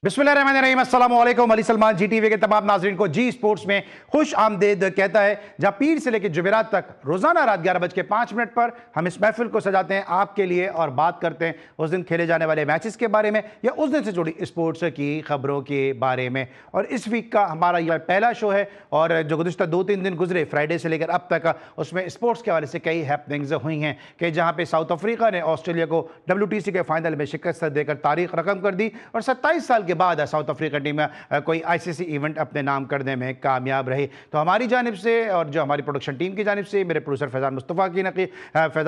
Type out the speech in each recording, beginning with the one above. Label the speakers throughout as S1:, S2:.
S1: बिस्मिल्लाहिर्रहमानिर्रहीम, अस्सलाम वालेकुम। अली सलमान जी टीवी के तमाम नाजरीन को जी स्पोर्ट्स में खुश आमदेद कहता है, जहां पीर से लेकर जुमेरात तक रोजाना रात 11:05 पर हम इस महफिल को सजाते हैं आपके लिए और बात करते हैं उस दिन खेले जाने वाले मैचेस के बारे में या उस दिन से जुड़ी स्पोर्ट्स की खबरों के बारे में। और इस वीक का हमारा यह पहला शो है और जो गुज़िश्ता 2-3 दिन गुजरे फ्राइडे से लेकर अब तक, उसमें स्पोर्ट्स के हवाले से कई हैपनिंग्स हुई हैं कि जहाँ पे साउथ अफ्रीका ने ऑस्ट्रेलिया को WTC के फाइनल में शिकस्त देकर तारीख रकम कर दी और 27 साल के बाद साउथ अफ्रीका टीम कोई ICC इवेंट अपने नाम करने में कामयाब रही। तो हमारी जानिब से और जो हमारी प्रोडक्शन टीम की जानिब से, मेरे प्रोड्यूसर फैज़ान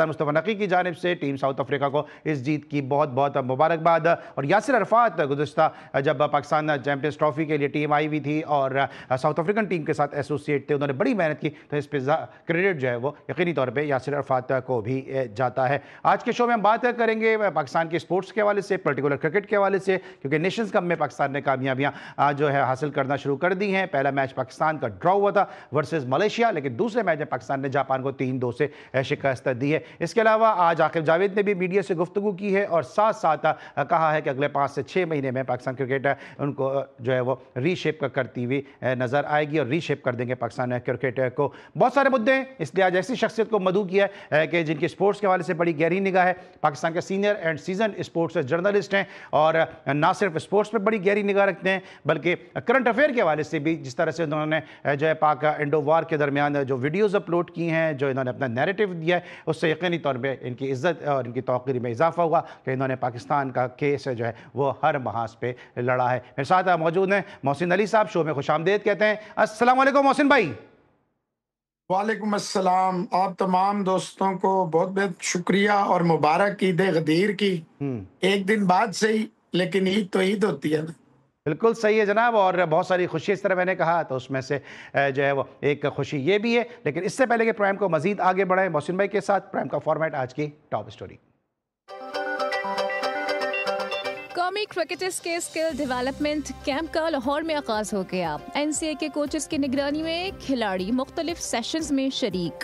S1: मुस्तफ़ा नकी की जानिब से टीम साउथ अफ्रीका को इस जीत की बहुत बहुत मुबारकबाद। और यासिर अरफात गुज़िश्ता जब पाकिस्तान चैंपियंस ट्रॉफी के लिए टीम आई हुई थी और साउथ अफ्रीकन टीम के साथ एसोसिएट थे, उन्होंने बड़ी मेहनत की, तो इस पर क्रेडिट जो है वो यकीनी तौर पर यासिर अरफात को भी जाता है। आज के शो में हम बात करेंगे पाकिस्तान के स्पोर्ट्स के हवाले से, पर्टिकुलर क्रिकेट के हवाले से, क्योंकि नेशंस कप में पाकिस्तान ने कामयाबियां जो है हासिल करना शुरू कर दी हैं। पहला मैच पाकिस्तान का ड्रॉ हुआ था वर्सेस मलेशिया, लेकिन दूसरे मैच में पाकिस्तान ने जापान को 3-2 से शिकस्त दी है। इसके अलावा आज आकिब जावेद ने भी मीडिया से गुफ्तगू की है और साथ साथ कहा है कि अगले 5 से 6 महीने में पाकिस्तान क्रिकेट उनको जो है वो रीशेप करती हुई नजर आएगी और रीशेप कर देंगे पाकिस्तान क्रिकेट को। बहुत सारे मुद्दे हैं, इसलिए आज ऐसी शख्सियत को मदऊ किया है कि जिनकी स्पोर्ट्स के हवाले से बड़ी गहरी निगाह है। पाकिस्तान के senior and seasoned sports journalist हैं और ना सिर्फ स्पोर्ट्स पर बड़ी गहरी निगाह रखते हैं बल्कि करंट अफेयर के हवाले से भी, जिस तरह से उन्होंने जो है पाक इंडो वार के दरमियान जो वीडियोज़ अपलोड की हैं, जो इन्होंने अपना नैरेटिव दिया है, उससे यकीनी तौर पे इनकी इज्जत और इनकी तौक़ीर में इजाफा हुआ कि इन्होंने पाकिस्तान का केस जो है वो हर महाज पे लड़ा है। मेरे साथ मौजूद हैं मोहसिन अली साहब, शो में खुशामदीद कहते हैं। अस्सलाम वालेकुम मोहसिन भाई।
S2: वालेकुम अस्सलाम। आप तमाम दोस्तों को बहुत बहुत शुक्रिया और मुबारक ईद गदीर की। एक दिन बाद सही, लेकिन ईद तो ईद होती है ना।
S1: बिल्कुल सही है जनाब, और बहुत सारी खुशी, इस तरह मैंने कहा तो उसमें से जो है वो एक खुशी ये भी है। लेकिन इससे पहले कि प्राइम को मजीद आगे बढ़ाएं मोहसिन भाई के साथ, प्राइम का फॉर्मेट आज की टॉप स्टोरी।
S3: कौमी क्रिकेटर्स के स्किल डेवलपमेंट कैंप का लाहौर में आगाज हो गया। NCA के कोचेस की निगरानी में खिलाड़ी मुख्तलिफ सेशंस में शरीक।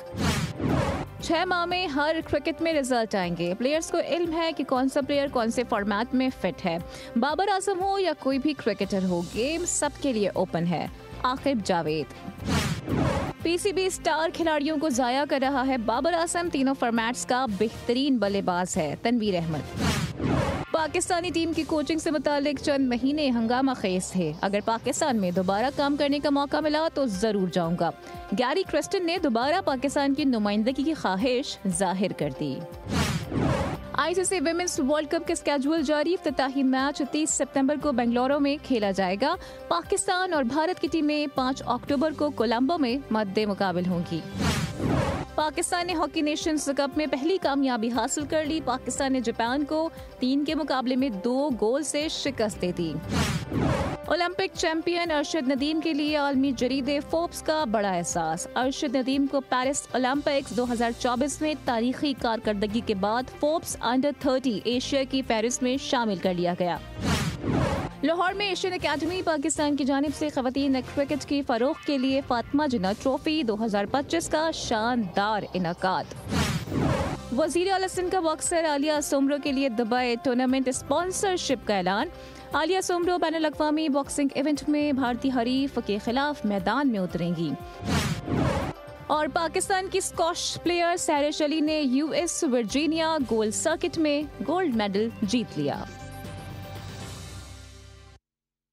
S3: 6 माह में हर क्रिकेट में रिजल्ट आएंगे। प्लेयर्स को इल्म है कि कौन सा प्लेयर कौन से फॉर्मेट में फिट है। बाबर आजम हो या कोई भी क्रिकेटर हो, गेम सबके लिए ओपन है। आकिब जावेद। PCB स्टार खिलाड़ियों को जाया कर रहा है। बाबर आजम तीनों फॉर्मेट्स का बेहतरीन बल्लेबाज है। तनवीर अहमद। पाकिस्तानी टीम की कोचिंग से मुतालिक चंद महीने हंगामा खेज थे। अगर पाकिस्तान में दोबारा काम करने का मौका मिला तो जरूर जाऊंगा। गैरी क्रिस्टन ने दोबारा पाकिस्तान की नुमाइंदगी की ख्वाहिश जाहिर कर दी। ICC विमेंस वर्ल्ड कप के स्केड्यूल जारी। इफ्तिताही मैच 30 सितंबर को बेंगलुरु में खेला जाएगा। पाकिस्तान और भारत की टीमें 5 अक्टूबर को कोलंबो में मद्दे मुकाबिल होंगी। पाकिस्तान ने हॉकी नेशंस कप में पहली कामयाबी हासिल कर ली। पाकिस्तान ने जापान को 3 के मुकाबले में 2 गोल से शिकस्त दे दी। ओलंपिक चैंपियन अरशद नदीम के लिए आलमी जरीदे फोर्ब्स का बड़ा एहसास। अरशद नदीम को पेरिस ओलंपिक्स 2024 में तारीखी कारकर्दगी के बाद फोर्ब्स अंडर 30 एशिया की पेरिस में शामिल कर लिया गया। लाहौर में एशियन अकेडमी पाकिस्तान की जानिब से खवातीन क्रिकेट की फरोख के लिए फातिमा जिन्ना ट्रॉफी 2025 का शानदार इनाकाद। वजीर आला सिंध का बॉक्सर आलिया सोमरो के लिए दुबई टूर्नामेंट स्पॉन्सरशिप का ऐलान। आलिया सोमरो बैनुल अक़वामी बॉक्सिंग इवेंट में भारतीय हरीफ के खिलाफ मैदान में उतरेंगी। और पाकिस्तान की स्क्वॉश प्लेयर सैरिश अली ने US वर्जीनिया गोल्ड सर्किट में गोल्ड मेडल जीत लिया।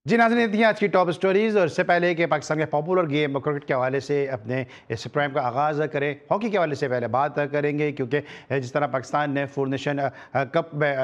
S1: जी नाज़रीन, थी आज की टॉप स्टोरीज़। और इससे पहले कि पाकिस्तान के पॉपुलर गेम क्रिकेट के हवाले से अपने इस प्राइम का आगाज़ करें, हॉकी के हवाले से पहले बात करेंगे, क्योंकि जिस तरह पाकिस्तान ने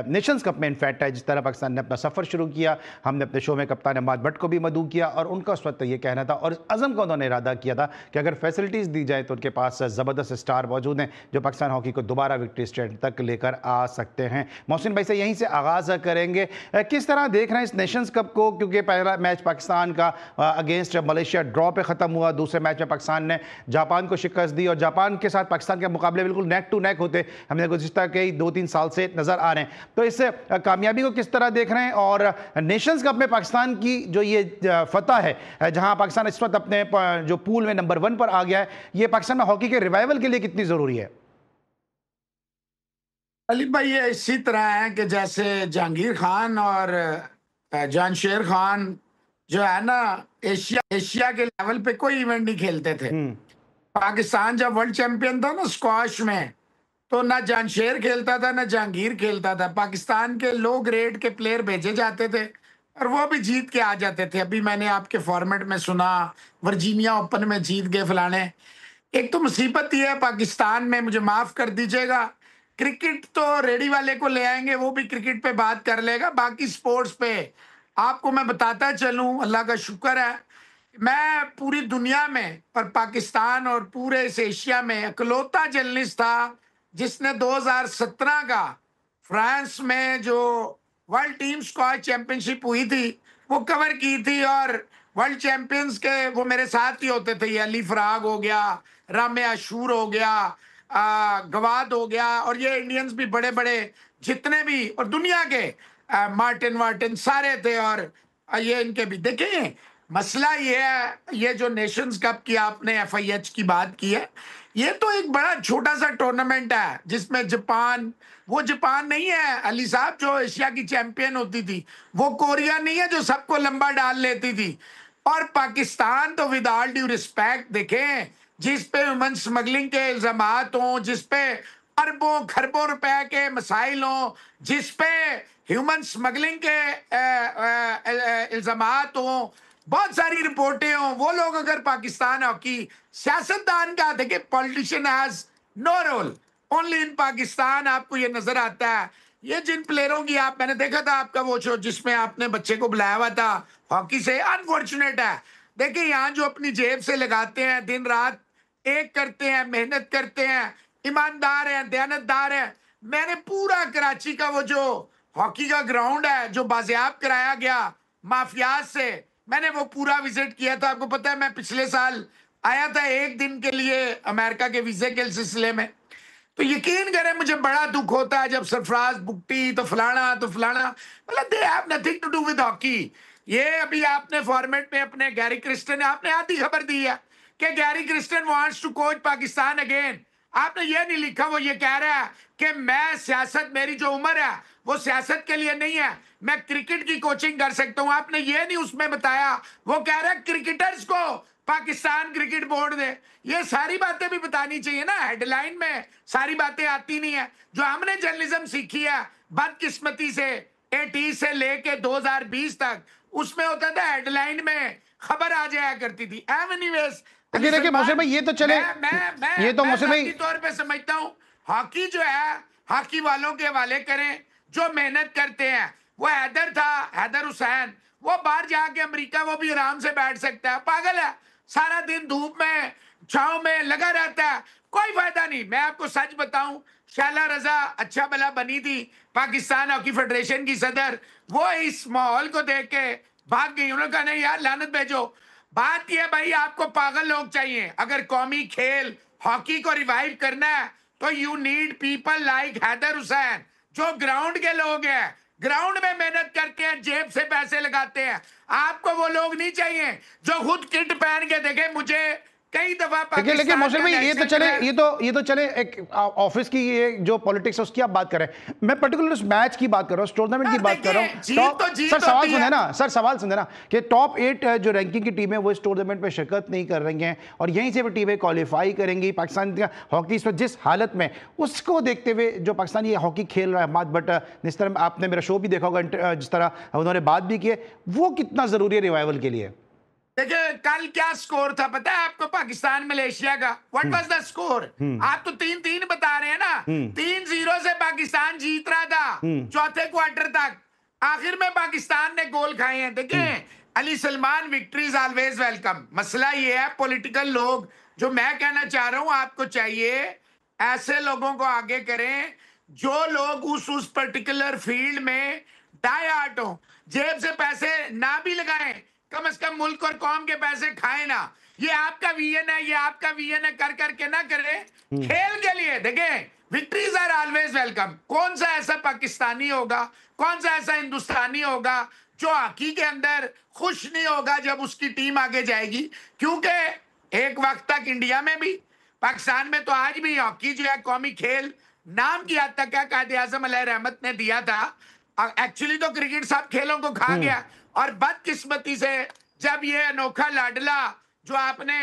S1: नेशंस कप में इनफैक्ट जिस तरह पाकिस्तान ने अपना सफ़र शुरू किया, हमने अपने शो में कप्तान अम्माद भट्ट को भी मदऊ किया और उनका उस वक्त ये कहना था और अज़म का उन्होंने इरादा किया था कि अगर फैसिलिटीज़ दी जाए तो उनके पास ज़बरदस्त स्टार मौजूद हैं जो पाकिस्तान हॉकी को दोबारा विक्ट्री स्टैंड तक लेकर आ सकते हैं। मोहसिन भाई से यहीं से आगाज़ करेंगे, किस तरह देख रहे हैं इस नेशंस कप को, क्योंकि पहला मैच पाकिस्तान का अगेंस्ट मलेशिया ड्रॉ पे ख़त्म हुआ। दूसरे मैच में पाकिस्तान ने जापान को शिकस्त दी और जापान के साथ पाकिस्तान के मुकाबले बिल्कुल नेक टू नेक होते हमने गुज़िश्ता के 2-3 साल से नज़र आ रहे हैं। तो इस कामयाबी को किस तरह देख रहे हैं और नेशंस कप में पाकिस्तान की जो ये फतह है, जहां पाकिस्तान इस वक्त अपने जो पूल में नंबर 1 पर आ गया है, ये पाकिस्तान में हॉकी के रिवाइवल के लिए कितनी ज़रूरी है?
S2: अली भाई, ये इसी तरह है कि जैसे जहांगीर खान और जानशेर खान जो है ना, एशिया के लेवल पे कोई इवेंट नहीं खेलते थे। पाकिस्तान जब वर्ल्ड चैंपियन था ना स्क्वाश में, तो ना जानशेर खेलता था ना जहांगीर खेलता था। पाकिस्तान के लो ग्रेड के प्लेयर भेजे जाते थे और वो भी जीत के आ जाते थे। अभी मैंने आपके फॉर्मेट में सुना वर्जीनिया ओपन में जीत गए फलाने। एक तो मुसीबत ये है पाकिस्तान में, मुझे माफ कर दीजिएगा, क्रिकेट तो रेडी वाले को ले आएंगे, वो भी क्रिकेट पे बात कर लेगा। बाकी स्पोर्ट्स पे आपको मैं बताता चलूं, अल्लाह का शुक्र है, मैं पूरी दुनिया में और पाकिस्तान और पूरे इस एशिया में इकलौता जर्नलिस्ट था जिसने 2017 का फ्रांस में जो वर्ल्ड टीम स्क्वाश चैंपियनशिप हुई थी वो कवर की थी। और वर्ल्ड चैंपियंस के वो मेरे साथ ही होते थे, ये अली फराग हो गया, रामे आशूर हो गया, गवाद हो गया, और ये इंडियंस भी बड़े बड़े जितने भी और दुनिया के मार्टिन वार्टिन सारे थे। और ये इनके भी देखें, मसला ये है, ये जो नेशंस कप की आपने FIH की बात की है, ये तो एक बड़ा छोटा सा टूर्नामेंट है जिसमें जापान, वो जापान नहीं है अली साहब जो एशिया की चैंपियन होती थी, वो कोरिया नहीं है जो सबको लंबा डाल लेती थी। और पाकिस्तान तो विद ऑल ड्यू रिस्पेक्ट देखें, जिस पे ह्यूमन स्मगलिंग के इल्जामात हों, जिस पे अरबों खरबों रुपए के मसाइल हों, जिस पे ह्यूमन स्मगलिंग के इल्जामात हों, बहुत सारी रिपोर्टें हों, वो लोग अगर पाकिस्तान हॉकी सियासतदान का देखिए, politician has no role only in Pakistan, आपको ये नजर आता है। ये जिन प्लेयरों की आप, मैंने देखा था आपका वो शो जिसमें आपने बच्चे को बुलाया हुआ था हॉकी से, अनफॉर्चुनेट है। देखिए यहाँ जो अपनी जेब से लगाते हैं, दिन रात एक करते हैं, मेहनत करते हैं, ईमानदार हैं, दयानतदार हैं। मैंने पूरा कराची का वो जो हॉकी का ग्राउंड है जो बाजियाब कराया गया माफियाज से, मैंने वो पूरा विजिट किया था। आपको पता है मैं पिछले साल आया था 1 दिन के लिए अमेरिका के वीजे के सिलसिले में। तो यकीन करें मुझे बड़ा दुख होता है जब सरफराज बुकटी तो फलाना मतलब they have nothing to do with hockey. ये अभी आपने फॉर्मेट में अपने गैरी क्रिस्टन, आपने आधी खबर दी है कि Gary Kirsten wants to coach Pakistan again. आपने ये नहीं लिखा, वो ये कह रहा है कि मैं सियासत, मेरी जो उम्र है वो सियासत के लिए नहीं है, मैं क्रिकेट की कोचिंग कर सकता हूं। आपने ये नहीं उसमें बताया, वो कह रहा है क्रिकेटर्स को पाकिस्तान क्रिकेट बोर्ड दे। ये सारी बातें भी बतानी चाहिए ना, हेडलाइन में सारी बातें आती नहीं है। जो हमने जर्नलिज्म सीखी है बदकिस्मती से 80 से लेके 2020 तक, उसमें होता था हेडलाइन में खबर आ जाया करती थी। एनीवेज
S1: देखिए मोहसिन भाई, ये तो चले, ये तो मोहसिन भाई
S2: तौर पे समझता हूँ हॉकी जो है हॉकी वालों के हवाले करें जो मेहनत करते हैं। वो हैदर था, हैदर हुसैन, वो बाहर जाके अमेरिका वो भी आराम से बैठ सकता है, पागल है, सारा दिन धूप में छांव में लगा रहता है, कोई फायदा नहीं। मैं आपको सच बताऊं, शाला रजा अच्छा भला बनी थी पाकिस्तान हॉकी फेडरेशन की सदर, वो इस माहौल को देख के भाग गई। उन्होंने कहा नहीं यार लानत भेजो। बात यह भाई, आपको पागल लोग चाहिए। अगर कौमी खेल हॉकी को रिवाइव करना है तो you need people like Haider Hussain, जो ग्राउंड के लोग हैं, ग्राउंड में मेहनत करते हैं, जेब से पैसे लगाते हैं। आपको वो लोग नहीं चाहिए जो खुद किट पहन के देखे। मुझे कई दफा
S1: लेकिन मोहसिन भाई ये तो चले, ये तो चले एक ऑफिस की ये जो पॉलिटिक्स है उसकी आप बात कर रहे हैं, मैं पर्टिकुलर उस मैच की बात कर रहा हूं, टूर्नामेंट की बात कर रहा हूं। सर सवाल सुने ना, सर सवाल सुने ना, कि टॉप 8 जो रैंकिंग की टीम है वो इस टूर्नामेंट में शिरकत नहीं कर रही हैं और यहीं से भी टीमें क्वालिफाई करेंगी। पाकिस्तान हॉकी इस जिस हालत में, उसको देखते हुए जो पाकिस्तान ये हॉकी खेल रहा है, मात बट जिस तरह आपने मेरा शो भी देखा होगा, जिस तरह उन्होंने बात भी की है, वो कितना जरूरी है रिवाइवल के लिए?
S2: देखिए कल क्या स्कोर था पता है आपको पाकिस्तान मलेशिया का? What was the score? आप तो 3-3 बता रहे हैं ना। 3-0 से पाकिस्तान जीत रहा था चौथे क्वार्टर तक, आखिर में पाकिस्तान ने गोल खाए हैं। देखिए Ali Salman, victory is always welcome. मसला ये है पॉलिटिकल लोग, जो मैं कहना चाह रहा हूं आपको चाहिए ऐसे लोगों को आगे करें जो लोग उस पर्टिकुलर फील्ड में डाई आर्ट हो, जेब से पैसे ना भी लगाएं, कम से कम मुल्क और कौम के पैसे खाए ना। ये आपका वीएन है, ये आपका वीएन है कर करके ना करे, खेल के लिए देखें विक्ट्रीज आर ऑलवेज वेलकम। कौन सा ऐसा पाकिस्तानी होगा, कौन सा ऐसा हिंदुस्तानी होगा जो हॉकी के अंदर खुश नहीं होगा जब उसकी टीम आगे जाएगी? क्योंकि एक वक्त तक इंडिया में भी, पाकिस्तान में तो आज भी हॉकी जो है कौमी खेल नाम की हद तक है, कायदे आजम अलैहि रहमत ने दिया था। एक्चुअली तो क्रिकेट सब खेलों को खा गया, और बदकिस्मती से जब ये अनोखा लाडला जो आपने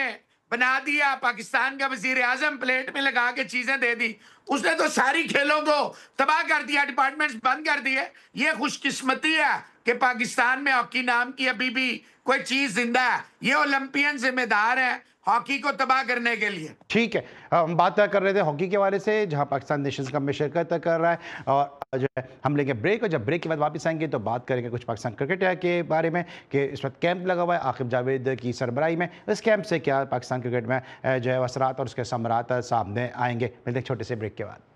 S2: बना दिया पाकिस्तान का वजीर आजम, प्लेट में लगा के चीजें दे दी, उसने तो सारी खेलों को तबाह कर दिया, डिपार्टमेंट्स बंद कर दिए। ये खुशकिस्मती है कि पाकिस्तान में हॉकी नाम की अभी भी कोई चीज जिंदा है। ये ओलंपियन जिम्मेदार है हॉकी को तबाह करने के लिए।
S1: ठीक है, हम बात कर रहे थे हॉकी के बारे से, जहां पाकिस्तान नेशंस कप में शिरकत कर रहा है, और जो है हम लेंगे ब्रेक, और जब ब्रेक के बाद वापस आएंगे तो बात करेंगे कुछ पाकिस्तान क्रिकेट के बारे में कि इस वक्त कैंप लगा हुआ है आकिब जावेद की सरबराही में। इस कैंप से क्या पाकिस्तान क्रिकेट में जो है असरात और उसके समरात सामने आएंगे। मिलते हैं छोटे से ब्रेक के बाद।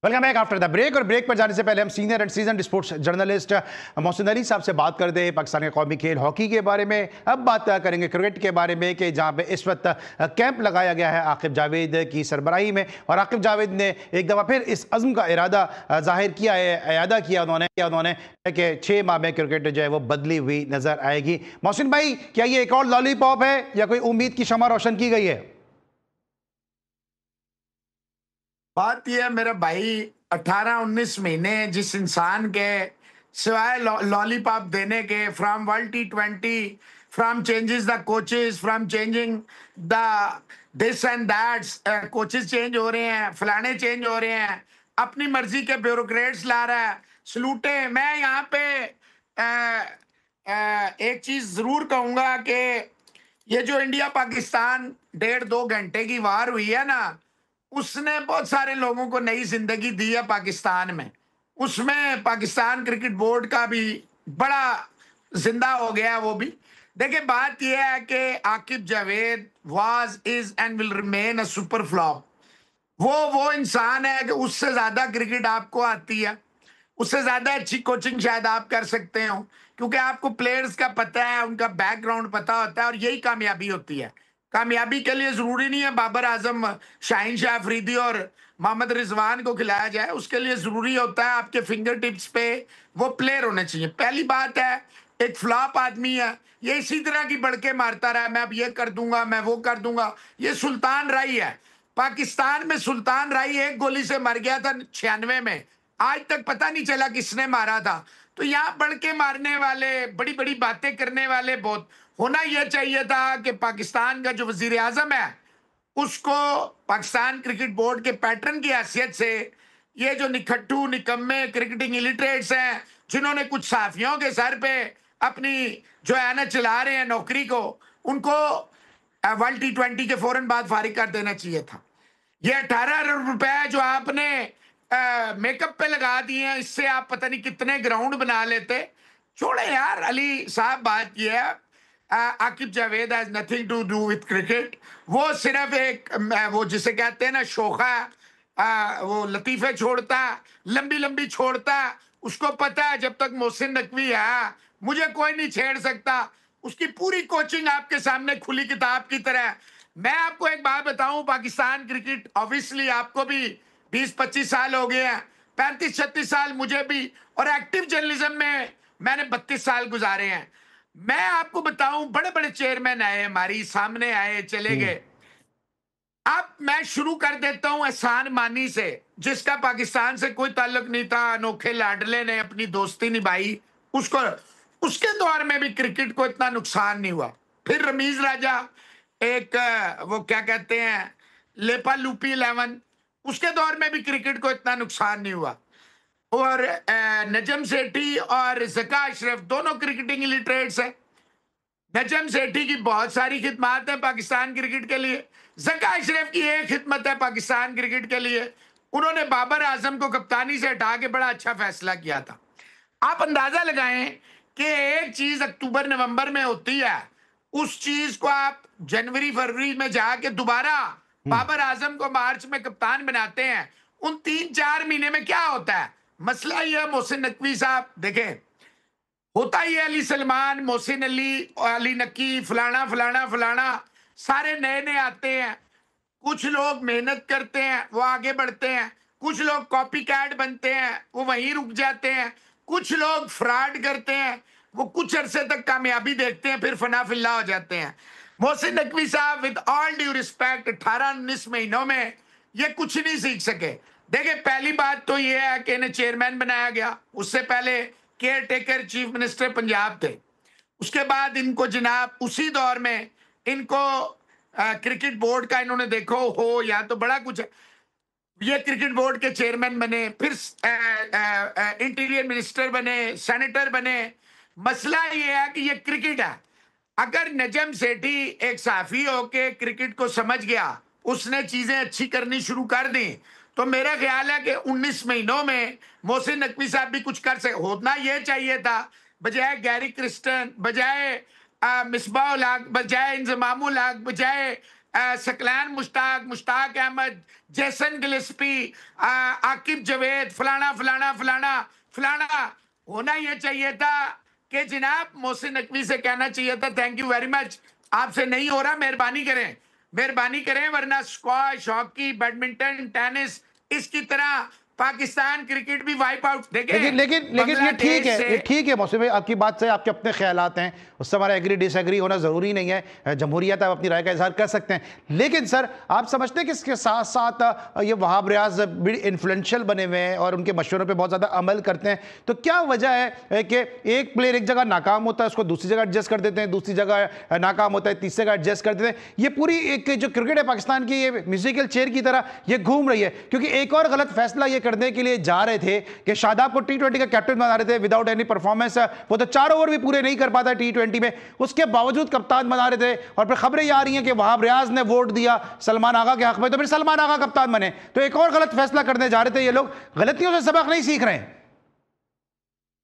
S1: Welcome back after the break. और ब्रेक पर जाने से पहले हम senior and seasoned sports journalist Mohsin Ali साहब से बात करते हैं पाकिस्तान के कौमी खेल हॉकी के बारे में। अब बात करेंगे क्रिकेट के बारे में कि जहां पे इस वक्त कैंप लगाया गया है आकिब जावेद की सरबराही में, और आकिब जावेद ने एक दफ़ा फिर इस अज़्म का इरादा जाहिर किया है, अयादा किया उन्होंने कि 6 माह में क्रिकेट जो है वो बदली हुई नजर आएगी। मोहसिन भाई, क्या ये एक और लॉलीपॉप है या कोई उम्मीद की शमा रोशन की गई है?
S2: बात यह है मेरा भाई, 18-19 महीने जिस इंसान के सिवाय लॉलीपॉप देने के, from world T20, from changes the coaches, from changing the this and that's, coaches change हो रहे हैं, फलाने चेंज हो रहे हैं, अपनी मर्जी के ब्यूरोक्रेट्स ला रहा है, सलूटे। मैं यहाँ पे एक चीज जरूर कहूंगा कि ये जो इंडिया पाकिस्तान 1.5-2 घंटे की वार हुई है ना, उसने बहुत सारे लोगों को नई जिंदगी दी है पाकिस्तान में। उसमें पाकिस्तान क्रिकेट बोर्ड का भी बड़ा जिंदा हो गया है वो भी। देखिए, बात यह है कि Aqib Javed was, is and will remain a super flop. वो इंसान है कि उससे ज्यादा क्रिकेट आपको आती है, उससे ज्यादा अच्छी कोचिंग शायद आप कर सकते हो, क्योंकि आपको प्लेयर्स का पता है, उनका बैकग्राउंड पता होता है, और यही कामयाबी होती है। कामयाबी के लिए जरूरी नहीं है बाबर आजम, शाहीन शाह अफरीदी और मोहम्मद रिजवान को खिलाया जाए, उसके लिए जरूरी होता है आपके फिंगर टिप्स पे वो प्लेयर होने चाहिए। पहली बात है, एक फ्लॉप आदमी है, ये इसी तरह की बढ़के मारता रहा, मैं अब ये कर दूंगा, मैं वो कर दूंगा। ये सुल्तान राई है। पाकिस्तान में सुल्तान राई एक गोली से मर गया था 96 में, आज तक पता नहीं चला किसने मारा था। तो यहाँ बढ़ के मारने वाले, बड़ी बड़ी बातें करने वाले बहुत होना यह चाहिए था कि पाकिस्तान का जो वजीर आजम है उसको पाकिस्तान क्रिकेट बोर्ड के पैटर्न की हैसियत से ये जो निखट्टू निकम्मे क्रिकेटिंग इलिटरेट्स हैं, जिन्होंने कुछ साफियों के सर पे अपनी जो है ना चला रहे हैं नौकरी को, उनको वर्ल्ड T20 के फौरन बाद फारिग कर देना चाहिए था। ये 18 अरब रुपए जो आपने मेकअप पे लगा दिए हैं, इससे आप पता नहीं कितने ग्राउंड बना लेते। छोड़े यार अली साहब, बात यह है Aqib Javed has nothing to do with cricket. वो सिर्फ एक वो जिसे कहते हैं ना शोखा, वो लतीफे छोड़ता है, लंबी लंबी छोड़ता है। उसको पता है जब तक मोहसिन नकवी है मुझे कोई नहीं छेड़ सकता। उसकी पूरी कोचिंग आपके सामने खुली किताब की तरह। मैं आपको एक बात बताऊं, पाकिस्तान क्रिकेट, ऑब्वियसली आपको भी 20-25 साल हो गए हैं, 35-36 साल मुझे भी, और एक्टिव जर्नलिज्म में मैंने 32 साल गुजारे हैं। मैं आपको बताऊं, बड़े बड़े चेयरमैन आए हमारी सामने, आए चले गए। अब मैं शुरू कर देता हूं एहसान मानी से, जिसका पाकिस्तान से कोई ताल्लुक नहीं था। अनोखे लाडले ने अपनी दोस्ती निभाई, उसको उसके दौर में भी क्रिकेट को इतना नुकसान नहीं हुआ। फिर रमीज राजा, एक वो क्या कहते हैं लेपा लूपी 11, उसके दौर में भी क्रिकेट को इतना नुकसान नहीं हुआ। और नजम सेठी और ज़का अशरफ दोनों क्रिकेटिंग इलिटरेट्स हैं। नजम सेठी की बहुत सारी खिदमत है पाकिस्तान क्रिकेट के लिए, ज़का अशरफ की एक खिदमत है पाकिस्तान क्रिकेट के लिए, उन्होंने बाबर आजम को कप्तानी से हटा के बड़ा अच्छा फैसला किया था। आप अंदाजा लगाएं कि एक चीज अक्टूबर नवंबर में होती है, उस चीज को आप जनवरी फरवरी में जाके दोबारा बाबर आजम को मार्च में कप्तान बनाते हैं। उन 3-4 महीने में क्या होता है? मसला यह, मोहसिन नकवी साहब देखें, होता ही है अली सलमान, मोहसिन अली, अली नकी, फलाना फलाना फलाना, सारे नए नए आते हैं। कुछ लोग मेहनत करते हैं, वो आगे बढ़ते हैं। कुछ लोग कॉपी कैट बनते हैं, वो वहीं रुक जाते हैं। कुछ लोग फ्रॉड करते हैं, वो कुछ अरसे तक कामयाबी देखते हैं, फिर फना फिल्ला हो जाते हैं। मोहसिन नकवी साहब विद ऑल ड्यू रिस्पेक्ट 18-19 महीनों में ये कुछ नहीं सीख सके। देखिए, पहली बात तो ये है कि इन्हें चेयरमैन बनाया गया, उससे पहले care taker chief minister Punjab थे, उसके बाद इनको जनाब उसी दौर में इनको क्रिकेट बोर्ड का इन्होंने देखो हो या तो बड़ा कुछ, ये क्रिकेट बोर्ड के चेयरमैन बने, फिर इंटीरियर मिनिस्टर बने, सेनेटर बने। मसला ये है कि ये क्रिकेट है। अगर नजम सेठी एक साफी होके क्रिकेट को समझ गया, उसने चीजें अच्छी करनी शुरू कर दी, तो मेरा ख्याल है कि 19 महीनों में मोहसिन नकवी साहब भी कुछ कर सके। होना ये चाहिए था, बजाय गैरी क्रिस्टन, बजाय मिसबाह उल हक, बजाय इंजमाम उल हक, बजाय सकलैन मुश्ताक, मुश्ताक अहमद, जैसन गिलिस्पी, आकिब जवेद, फलाना फलाना फलाना फलाना, होना यह चाहिए था कि जनाब मोहसिन नकवी से कहना चाहिए था थैंक यू वेरी मच, आपसे नहीं हो रहा, मेहरबानी करें, वरना स्क्वाश, हॉकी, बैडमिंटन, टेनिस, इसकी तरह पाकिस्तान क्रिकेट भी वाइप आउट।
S1: लेकिन ये ठीक है मौसम भाई, आपकी बात से आपके अपने ख्यालात हैं, उससे हमारा एग्री डिसएग्री होना जरूरी नहीं है, जमहूरियत आप अपनी राय का इजहार कर सकते हैं। लेकिन सर, आप समझते हैं कि इसके साथ साथ ये वहाब रियाज बड़ी इन्फ्लुएंशियल बने हुए हैं और उनके मशवरों पर बहुत ज़्यादा अमल करते हैं, तो क्या वजह है कि एक प्लेयर एक जगह नाकाम होता है, उसको दूसरी जगह एडजस्ट कर देते हैं, दूसरी जगह नाकाम होता है, तीसरी जगह एडजस्ट कर देते हैं? ये पूरी एक जो क्रिकेट है पाकिस्तान की, ये म्यूजिकल चेयर की तरह ये घूम रही है, क्योंकि एक और गलत फैसला ये करने के लिए जा रहे थे कि शादाब को टी20 का कैप्टन बना रहे थे विदाउट एनी परफॉर्मेंस, वो तो 4 ओवर भी पूरे नहीं कर पाता टी20 में, उसके बावजूद कप्तान बना रहे थे। और फिर खबरें ये आ रही हैं कि वहाब रियाज ने वोट दिया सलमान आगा के हक में, तो फिर सलमान आगा कप्तान बने। तो एक और गलत फैसला करने जा रहे थे ये लोग, गलतियों से सबक नहीं सीख रहे हैं।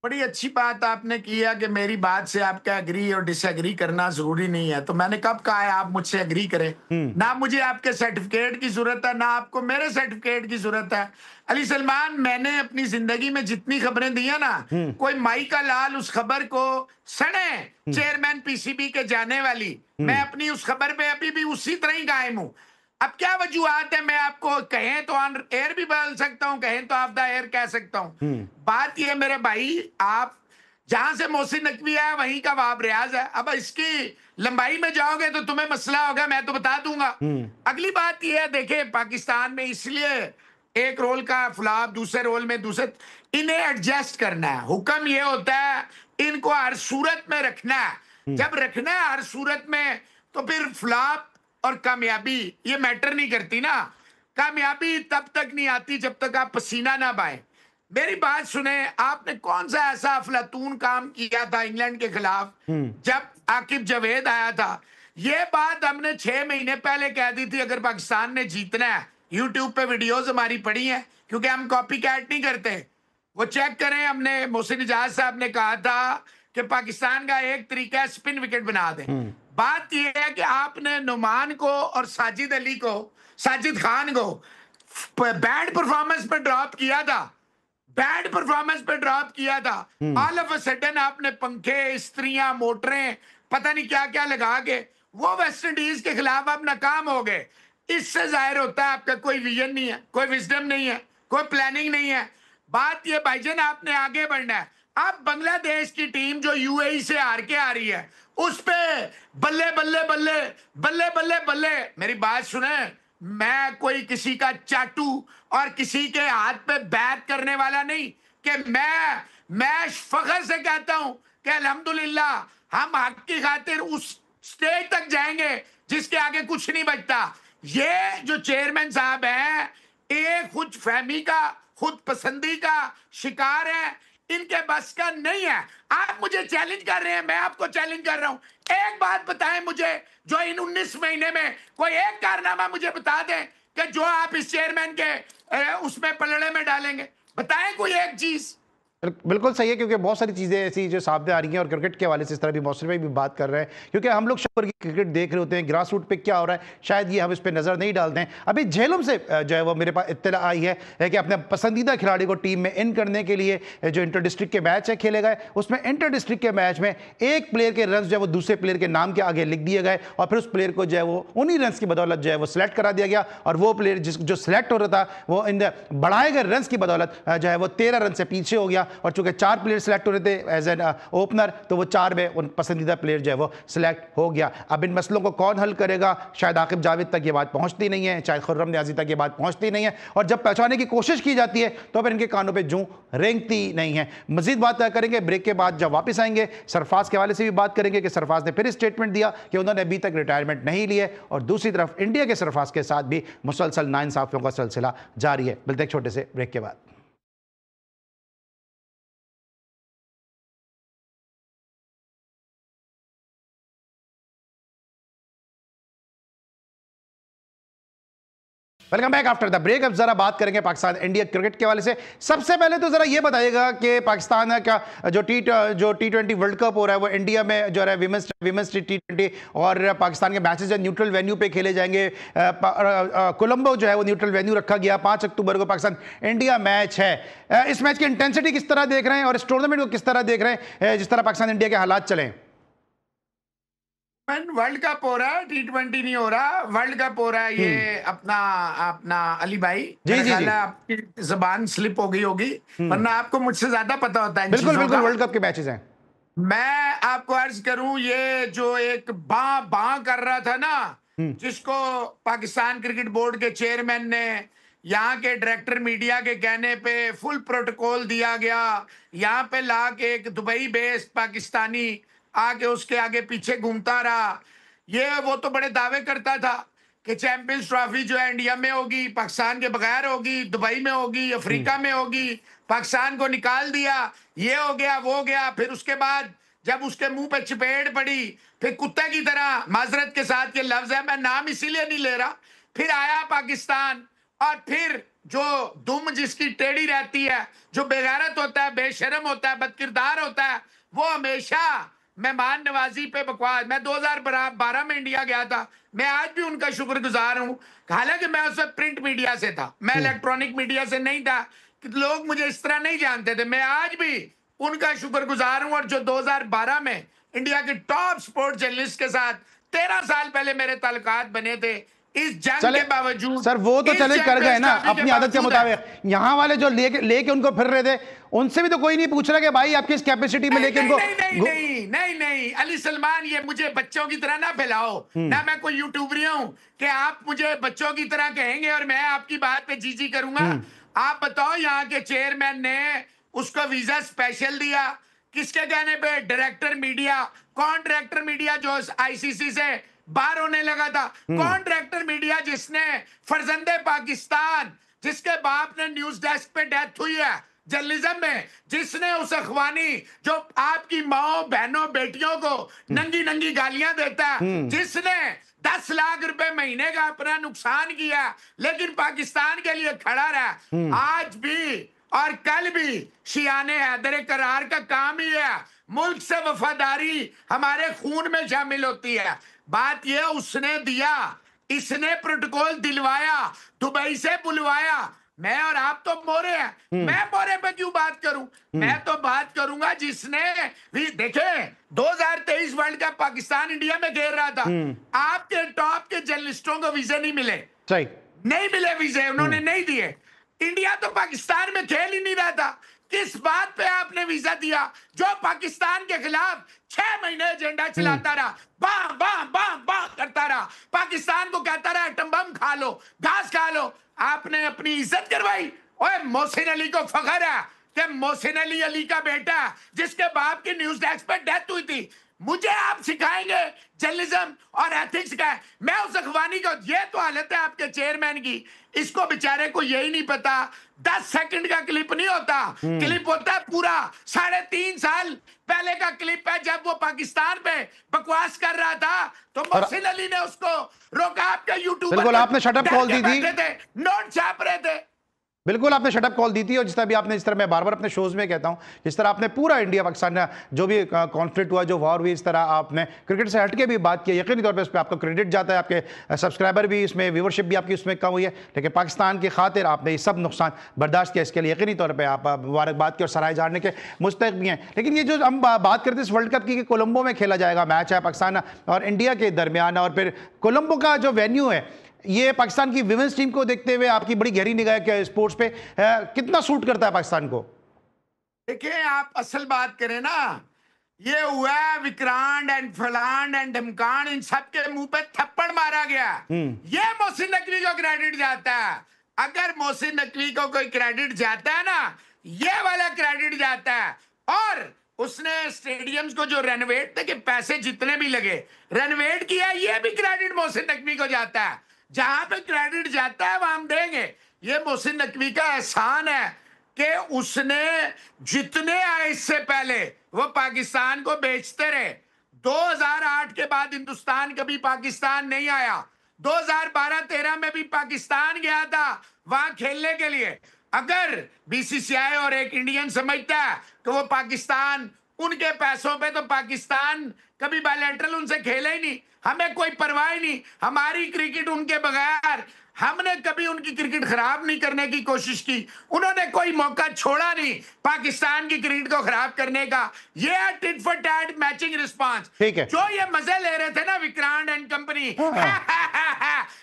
S2: बड़ी अच्छी बात आपने किया कि मेरी बात से आपका एग्री और डिसएग्री करना जरूरी नहीं है, तो मैंने कब कहा है आप मुझसे एग्री करें? ना मुझे आपके सर्टिफिकेट की जरूरत है, ना आपको मेरे सर्टिफिकेट की जरूरत है। अली सलमान, मैंने अपनी जिंदगी में जितनी खबरें दी है ना, कोई माई का लाल उस खबर को सने चेयरमैन पीसीबी के जाने वाली, मैं अपनी उस खबर पे अभी भी उसी तरह ही कायम हूं। अब क्या वजूहत है, मैं आपको कहें तो ऑन एयर भी बोल सकता हूं, कहें तो ऑफ द एयर कह सकता हूं। बात यह मेरे भाई, आप जहां से मोहसिन नकवी है वहीं का वहाब रियाज है। अब इसकी लंबाई में जाओगे तो तुम्हें मसला होगा, मैं तो बता दूंगा। अगली बात यह है, देखे पाकिस्तान में इसलिए एक रोल का फ्लॉप, दूसरे रोल में दूसरे, इन्हें एडजस्ट करना है। हुक्म यह होता है इनको हर सूरत में रखना है। जब रखना है हर सूरत में, तो फिर फ्लॉप और कामयाबी ये मैटर नहीं करती ना। कामयाबी तब तक नहीं आती जब तक आप पसीना ना बहाएं। मेरी बात सुने, आपने कौन सा ऐसा अफलातून काम किया था इंग्लैंड के खिलाफ जब आकिब जवेद आया था? ये बात हमने 6 महीने पहले कह दी थी, अगर पाकिस्तान ने जीतना है। यूट्यूब पे वीडियोस हमारी पड़ी हैं, क्योंकि हम कॉपी कैट नहीं करते, वो चेक करें। हमने, मोहसिन इजाज साहब ने कहा था कि पाकिस्तान का एक तरीका है स्पिन विकेट बना दें। बात यह है कि आपने नुमान को और साजिद अली को, साजिद खान को बैड परफॉर्मेंस पे ड्रॉप किया था, बैड परफॉर्मेंस पे ड्रॉप किया था। ऑल ऑफ अ सडन आपने पंखे, स्त्रियां, मोटरें, पता नहीं क्या क्या लगा के वो वेस्ट इंडीज के खिलाफ आप नाकाम हो गए। इससे जाहिर होता है आपका कोई विजन नहीं है, कोई विजडम नहीं है, कोई प्लानिंग नहीं है। बात ये भाईजान, आपने आगे बढ़ना है। अब बांग्लादेश की टीम जो यूएई से हार के आ रही है, उस पे बल्ले बल्ले बल्ले बल्ले बल्ले बल्ले। मेरी बात सुने, मैं कोई किसी का चाटू और किसी के हाथ पे बैत करने वाला नहीं, कि मैं फख्र से कहता हूं कि अल्हम्दुलिल्लाह हम हक की खातिर उस स्टेज तक जाएंगे जिसके आगे कुछ नहीं बचता। ये जो चेयरमैन साहब हैं, ये खुद फहमी का, खुद पसंदी का शिकार है, इनके बस का नहीं है। आप मुझे चैलेंज कर रहे हैं, मैं आपको चैलेंज कर रहा हूं। एक बात बताएं मुझे, जो इन 19 महीने में कोई एक कारनामा मुझे बता दें कि जो आप इस चेयरमैन के उसमें पलड़े में डालेंगे। बताएं कोई एक चीज।
S1: बिल्कुल सही है, क्योंकि बहुत सारी चीज़ें ऐसी जो सामने आ रही हैं और क्रिकेट के हवाले से इस तरह भी मौसम में भी बात कर रहे हैं, क्योंकि हम लोग शहर की क्रिकेट देख रहे होते हैं, ग्रास रूट पे क्या हो रहा है शायद ये हम इस पर नज़र नहीं डालते हैं। अभी झेलम से जो है वो मेरे पास इत्तला आई है कि अपने पसंदीदा खिलाड़ी को टीम में इन करने के लिए जो इंटर डिस्ट्रिक्ट के मैच है खेले गए, उसमें इंटर डिस्ट्रिक्ट के मैच में एक प्लेयर के रन जो है वो दूसरे प्लेयर के नाम के आगे लिख दिए गए और फिर उस प्लेयर को जो है वो उन्हीं रन की बदौलत जो है वो सिलेक्ट करा दिया गया। और वो प्लेयर जो सिलेक्ट हो रहा था वो इन बढ़ाए गए रन की बदौलत जो है वो 13 रन से पीछे हो गया। और चूंकि 4 प्लेयर सेलेक्ट हो रहे थे एज एन ओपनर, तो वो 4 में उन पसंदीदा प्लेयर जो है वो सिलेक्ट हो गया। अब इन मसलों को कौन हल करेगा? शायद आकिब जावेद तक ये बात पहुंचती नहीं है, शायद खुर्रम नियाजी तक ये बात पहुंचती नहीं है, और जब पहुंचाने की कोशिश की जाती है तो फिर इनके कानों पर जूं रेंगती नहीं है। मजीद बात करेंगे ब्रेक के बाद। जब वापस आएंगे सरफराज के हवाले से भी बात करेंगे कि सरफराज ने फिर स्टेटमेंट दिया कि उन्होंने अभी तक रिटायरमेंट नहीं ली है, और दूसरी तरफ इंडिया के सरफराज के साथ भी मुसलसल नाइंसाफियों का सिलसिला जारी है। मिलते हैं छोटे से ब्रेक के बाद। Welcome back after the break. अब जरा बात करेंगे पाकिस्तान इंडिया क्रिकेट के हवाले से। सबसे पहले तो जरा ये बताइएगा कि पाकिस्तान का जो टी20 वर्ल्ड कप हो रहा है वो इंडिया में जो है विमेंस टी20, और पाकिस्तान के मैचेस जो न्यूट्रल वेन्यू पे खेले जाएंगे। कोलंबो जो है वो न्यूट्रल वेन्यू रखा गया। 5 अक्टूबर को पाकिस्तान इंडिया मैच है। इस मैच की इंटेंसिटी किस तरह देख रहे हैं और इस टूर्नामेंट को किस तरह देख रहे हैं, जिस तरह पाकिस्तान इंडिया के हालात चले?
S2: वर्ल्ड कप हो रहा है, टी20 नहीं हो रहा, वर्ल्ड कप हो रहा है। ये अपना अली भाई,
S1: जी
S2: आपकी जबान स्लिप हो गई होगी, वरना आपको मुझसे ज्यादा पता होता है।
S1: बिल्कुल बिल्कुल, वर्ल्ड कप के मैचेस हैं।
S2: मैं आपको अर्ज करूं, ये जो एक बां कर रहा था ना, जिसको पाकिस्तान क्रिकेट बोर्ड के चेयरमैन ने यहाँ के डायरेक्टर मीडिया के कहने पे फुल प्रोटोकॉल दिया गया, यहाँ पे ला के एक दुबई बेस्ड पाकिस्तानी आके उसके आगे पीछे घूमता रहा। ये वो तो बड़े दावे करता था कि चैंपियंस ट्रॉफी जो है इंडिया में होगी, पाकिस्तान के बगैर होगी, दुबई में होगी, अफ्रीका में होगी। पाकिस्तान को निकाल दिया, ये हो गया वो हो गया। फिर उसके बाद जब उसके मुंह पे चपेट पड़ी, फिर कुत्ते की तरह, माजरत के साथ ये लफ्ज है, मैं नाम इसीलिए नहीं ले रहा, फिर आया पाकिस्तान, और फिर जो दुम जिसकी टेढ़ी रहती है, जो बेगैरत होता है, बेशरम होता है, बदकिरदार होता है, वो हमेशा मेहमान नवाजी पे बकवास। मैं 2012 में इंडिया गया था, मैं आज भी उनका शुक्रगुजार हूं। हालांकि मैं उस वक्त प्रिंट मीडिया से था, मैं इलेक्ट्रॉनिक मीडिया से नहीं था, कि लोग मुझे इस तरह नहीं जानते थे। मैं आज भी उनका शुक्रगुजार हूं। और जो 2012 में इंडिया के टॉप स्पोर्ट्स जर्नलिस्ट के साथ 13 साल पहले मेरे ताल्लुकात बने थे, इस जंग के बावजूद
S1: सर वो तो चले कर गए ना अपनी आदत के मुताबिक। यहाँ वाले जो लेके उनको फिर रहे थे, उनसे भी तो कोई नहीं पूछ रहा कि भाई आप किस कैपेसिटी में लेके उनको।
S2: नहीं अली सलमान, ये मुझे बच्चों की तरह ना फैलाओ ना। मैं कोई यूट्यूबर हूं कि आप मुझे बच्चों की तरह कहेंगे और मैं आपकी बात पे जी करूंगा। आप बताओ, यहाँ के चेयरमैन ने उसको वीजा स्पेशल दिया, किसके कहने पे? Director media. कौन डायरेक्टर मीडिया जो आईसीसी से बाहर होने लगा था? कौन डायरेक्टर मीडिया जिसने फर्जंदे पाकिस्तान, जिसके बाप ने न्यूज डेस्क पे डेथ हुई है जर्नलिज्म में, जिसने उस अखवानी जो आपकी माओ बहनों बेटियों को नंगी नंगी गालियां देता है, जिसने 10 लाख रुपए महीने का अपना नुकसान किया, लेकिन पाकिस्तान के लिए खड़ा रहा, आज भी और कल भी शियाने हैदर करार का काम ही है। मुल्क से वफादारी हमारे खून में शामिल होती है। बात यह उसने दिया, इसने प्रोटोकॉल दिलवाया, दुबई से बुलवाया। मैं और आप तो मोरे हैं, मैं मोरे पे क्यों बात करूं? मैं तो बात करूंगा जिसने भी देखे 2023 वर्ल्ड कप पाकिस्तान इंडिया में खेल रहा था, आपके टॉप के जर्नलिस्टों को वीजे नहीं मिले, नहीं मिले वीजे, उन्होंने नहीं दिए। इंडिया तो पाकिस्तान में खेल ही नहीं रहा था, किस बात पे आपने वीजा दिया? जो पाकिस्तान के खिलाफ 6 महीने एजेंडा चलाता रहा, बां बां बां बां करता रहा, पाकिस्तान को कहता रहा एटम बम खा लो, घास खा लो। आपने अपनी इज्जत करवाई। ओए, मोहसिन अली को फख्र है कि मोहसिन अली का बेटा जिसके बाप की न्यूज डेस्क पर डेथ हुई थी। मुझे आप सिखाएंगे जर्नलिज्म और एथिक्स का? मैं उस अखबानी को, ये तो हालत है आपके चेयरमैन की, इसको बेचारे को यही नहीं पता 10 सेकंड का क्लिप नहीं होता, क्लिप होता है पूरा 3.5 साल पहले का क्लिप है, जब वो पाकिस्तान पे बकवास कर रहा था तो मोहसिन अली ने उसको रोका। आपके यूट्यूब
S1: बिल्कुल आपने शटअप कॉल दी थी,
S2: नोट छाप रहे थे,
S1: बिल्कुल आपने शटअप कॉल दी थी। और जिस तरह भी आपने, जिस तरह मैं बार बार अपने शोज में कहता हूं, जिस तरह आपने पूरा इंडिया पाकिस्तान जो भी कॉन्फ्लिक्ट हुआ, जो वॉर हुई, इस तरह आपने क्रिकेट से हटके भी बात की। यकीनी तौर पे इस पर आपका क्रेडिट जाता है, आपके सब्सक्राइबर भी इसमें, व्यूवरशिप भी आपकी उसमें कम हुई है, लेकिन पाकिस्तान की खातिर आपने ये सब नुकसान बर्दाश्त किया। इसके लिए यकीनी तौर पर आप मुबारकबाद की और सराहे जाने के मुस्तहिक भी हैं। लेकिन ये जो हम बात करते हैं इस वर्ल्ड कप की, कोलंबो में खेला जाएगा मैच है पाकिस्तान और इंडिया के दरमियान, और फिर कोलंबो का जो वेन्यू है, ये पाकिस्तान की विमेंस टीम को देखते हुए आपकी बड़ी गहरी निगाह के स्पोर्ट्स पे कितना सूट करता है पाकिस्तान को?
S2: देखिए, आप असल बात करें ना, ये हुआ है विक्रांत एंड फलान एंड ढमकान, इन सब के मुंह पे थप्पड़ मारा गया। ये मोहसिन नकवी को क्रेडिट जाता है। अगर मोहसिन नकवी को कोई क्रेडिट जाता है ना, ये वाला क्रेडिट जाता है। और उसने स्टेडियम्स को जो रेनोवेट थे, कि पैसे जितने भी लगे रेनोवेट किया, ये भी क्रेडिट मोहसिन नकवी को जाता है। जहां पे क्रेडिट जाता है वहां हम देंगे। ये मोहसिन नकवी का एहसान है कि उसने जितने आए इससे पहले वो पाकिस्तान को बेचते रहे। 2008 के बाद हिंदुस्तान कभी पाकिस्तान नहीं आया। 2012-13 में भी पाकिस्तान गया था वहां खेलने के लिए। अगर बीसीसीआई और एक इंडियन समझता है तो वो पाकिस्तान उनके पैसों पे, तो पाकिस्तान कभी बायलैटरल उनसे खेले ही नहीं। हमें कोई परवाह ही नहीं, हमारी क्रिकेट उनके बगैर, हमने कभी उनकी क्रिकेट खराब नहीं करने की कोशिश की। उन्होंने कोई मौका छोड़ा नहीं पाकिस्तान की क्रिकेट को खराब करने का। ये है tit for tat matching response.
S1: ठीक है।
S2: जो ये मजे ले रहे थे ना विक्रांत एंड कंपनी,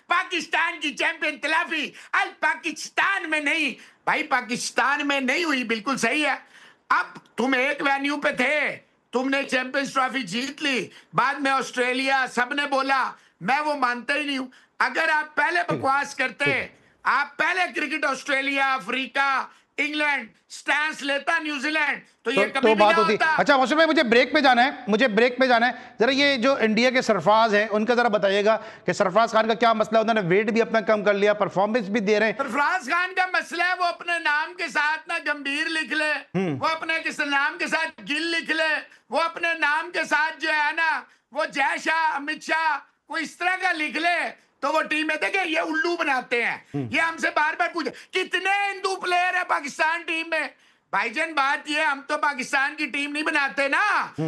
S2: पाकिस्तान की चैंपियन तलाफी आज पाकिस्तान में नहीं। भाई पाकिस्तान में नहीं हुई, बिल्कुल सही है। अब तुम एक वेन्यू पे थे, तुमने चैंपियंस ट्रॉफी जीत ली, बाद में ऑस्ट्रेलिया, सबने बोला, मैं वो मानता ही नहीं हूं। अगर आप पहले बकवास करते, आप पहले cricket Australia, Africa, England stance लेता, न्यूजीलैंड, तो ये कभी
S1: तो
S2: भी
S1: बात
S2: ना
S1: होती।
S2: होता।
S1: अच्छा मौसम भाई, मुझे ब्रेक पे जाना है, मुझे ब्रेक पे जाना है। जरा ये जो इंडिया के सरफराज हैं उनका जरा बताइएगा कि सरफराज खान का क्या मसला है। उन्होंने वेट भी अपना कम कर लिया, परफॉर्मेंस भी दे रहे हैं।
S2: सरफराज खान का मसला है वो अपने नाम के साथ ना गंभीर लिख ले, वो अपने किस नाम के साथ गिल लिख ले, वो अपने नाम के साथ जो है ना वो जय शाह, अमित शाह, वो इस तरह का लिख ले, तो वो टीम में देखे ये उल्लू बनाते हैं। ये हमसे बार बार पूछे कितने हिंदू प्लेयर है पाकिस्तान टीम में। भाईजान बात ये, हम तो पाकिस्तान की टीम नहीं बनाते ना,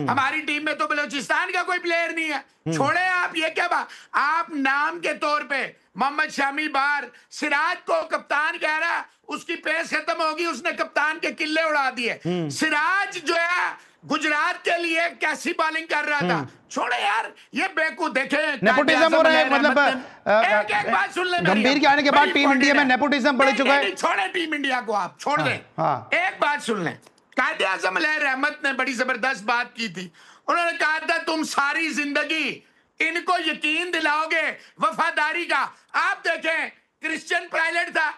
S2: हमारी टीम में तो बलूचिस्तान का कोई प्लेयर नहीं है। छोड़े आप, ये क्या बात। आप नाम के तौर पे मोहम्मद शामी बार सिराज को कप्तान कह रहा है, उसकी पेस खत्म होगी, उसने कप्तान के किले उड़ा दिए। सिराज जो है गुजरात के लिए कैसी बॉलिंग कर रहा था। छोड़े यार, ये बेकूफ देखे
S1: नेपोटिज्म हो रहा है, मतलब
S2: एक एक बात सुन ले,
S1: गंभीर के आने के बाद टीम इंडिया में नेपोटिज्म बढ़ चुका है।
S2: छोड़े टीम इंडिया को, आप छोड़ दें। एक बात सुन लें, कायदे आजम रहमत ने बड़ी जबरदस्त बात की थी। उन्होंने कहा था तुम सारी जिंदगी इनको यकीन दिलाओगे वफादारी का। आप देखें, क्रिश्चियन पायलट था,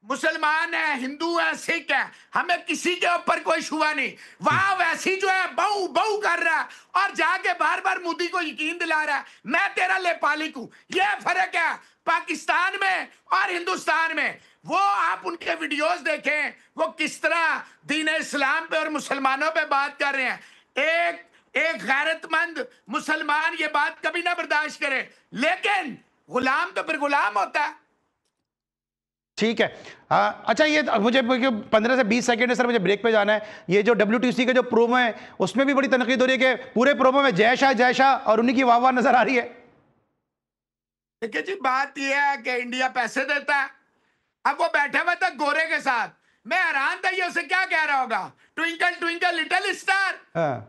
S2: मुसलमान है, हिंदू है, सिख है, हमें किसी के ऊपर कोई शुआ नहीं। वहां वैसी जो है बहु बहु कर रहा है और जाके बार बार मोदी को यकीन दिला रहा है मैं तेरा लेपालिक हूं। यह फर्क है पाकिस्तान में और हिंदुस्तान में। वो आप उनके वीडियोस देखें, वो किस तरह दीन इस्लाम पे और मुसलमानों पे बात कर रहे हैं। एक गैरतमंद मुसलमान ये बात कभी ना बर्दाश्त करे, लेकिन गुलाम तो फिर गुलाम होता है।
S1: ठीक है। अच्छा, ये मुझे 15 से 20 सेकंड है सर, मुझे ब्रेक पे जाना है। ये जो WTC के जो प्रोमो है उसमें भी बड़ी तनकीद हो रही है कि पूरे प्रोमो में जय शाह और उन्हीं की वाह नजर आ रही है।
S2: देखिए जी, बात यह है कि इंडिया पैसे देता है। अब वो बैठा हुआ था गोरे के साथ, मैं हैरान था ये उसे क्या कह रहा होगा, ट्विंकल ट्विंकल लिटिल स्टार,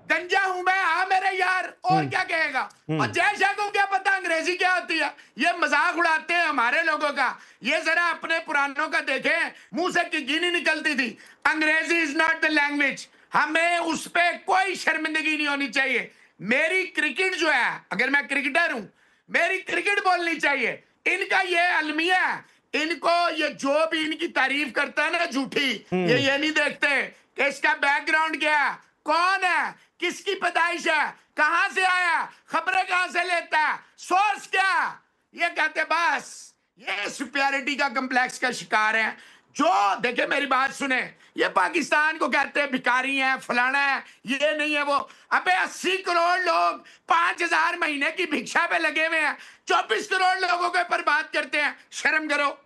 S2: गंजा हूं मैं, हाँ मेरे यार, और क्या कहेगा। और जय शाह को क्या पता अंग्रेजी क्या होती है। ये मजाक उड़ाते हैं हमारे लोगों का। ये जरा अपने पुरानों का देखें, मुंह से किकी नहीं निकलती थी, अंग्रेजी इज नॉट द लैंग्वेज। हमें उस पर कोई शर्मिंदगी नहीं होनी चाहिए। मेरी क्रिकेट जो है, अगर मैं क्रिकेटर हूं, मेरी क्रिकेट बोलनी चाहिए। इनका ये अलमिया है, इनको ये जो भी इनकी तारीफ करता है ना झूठी, ये नहीं देखते कि इसका बैकग्राउंड क्या है, कौन है, किसकी पैदाइश है, कहां से आया, खबरें कहां से लेता है, सोर्स क्या। ये कहते बस ये सुपीरियरिटी का कम्प्लेक्स का शिकार है। जो देखे, मेरी बात सुने, ये पाकिस्तान को कहते हैं भिखारी है, फलाना है, ये नहीं है वो। अबे 80 करोड़ लोग 5000 महीने की भिक्षा पे लगे हुए हैं, 24 करोड़ लोगों के ऊपर बात करते हैं, शर्म करो।